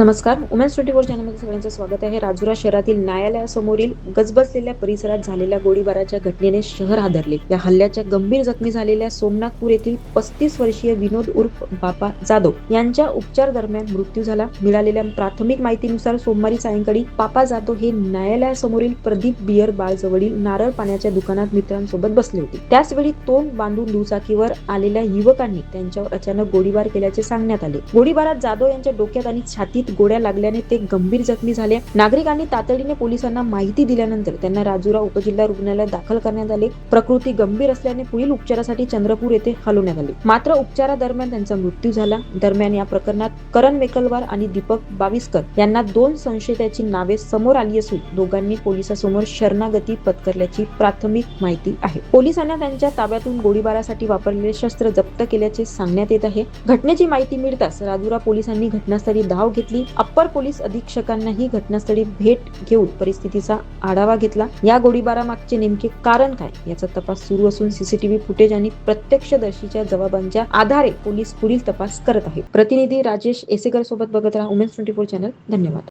नमस्कार. उमेन्स 24 चॅनलमध्ये सगळ्यांचं स्वागत आहे. राजुरा शहरातील न्यायालयासमोरील गजबजलेल्या परिसरात झालेल्या गोळीबाराच्या घटनेने शहर हादरले. या हल्ल्याच्या गंभीर जखमी झालेल्या सोमनाथपूर येथील 35 वर्षीय विनोद उर्फ बापा जाधव यांच्या उपचार दरम्यान मृत्यू झाला. मिळालेल्या प्राथमिक माहितीनुसार सोमवारी सायंकाळी बापा जाधव हे न्यायालयासमोरील प्रदीप बियर बार जवळील नारळ पाण्याच्या दुकानात मित्रांसोबत बसले होते. त्याचवेळी तोंड बांधून दुचाकीवर आलेल्या युवकांनी त्यांच्यावर अचानक गोळीबार केल्याचे सांगण्यात आले. गोळीबारात जाधव यांच्या डोक्यात आणि छातीत गोळ्या लागल्याने ते गंभीर जखमी झाले. नागरिकांनी तातडीने पोलिसांना माहिती दिल्यानंतर त्यांना राजुरा उपजिल्हा रुग्णालयात दाखल करण्यात आले. प्रकृती गंभीर असल्याने पुढील उपचारासाठी चंद्रपूर येथे हलवण्यात आले. मात्र उपचारादरम्यान त्यांचा मृत्यू झाला. दरम्यान या प्रकरणात करण मेकलवार आणि दीपक बाविस्कर यांना 2 संशयितांची नावे समोर आली असून दोघांनी पोलिसांसमोर शरणागती पत्करल्याची प्राथमिक माहिती आहे. पोलिसांना त्यांच्या ताब्यातून गोळीबारासाठी वापरलेले शस्त्र जप्त केल्याचे सांगण्यात येत आहे. घटनेची माहिती मिळताच राजुरा पोलिसांनी घटनास्थळी धाव घेतली. अप्पर पोलीस अधीक्षकांनाही घटनास्थळी भेट घेऊन परिस्थितीचा आढावा घेतला. या गोळीबारामागचे नेमके कारण काय याचा तपास सुरू असून सीसीटीव्ही फुटेज आणि प्रत्यक्षदर्शीच्या जबाबांच्या आधारे पोलीस पुढील तपास करत आहेत. प्रतिनिधी राजेश एसेकर सोबत बघत राहा उमेन्स 24 चॅनल. धन्यवाद.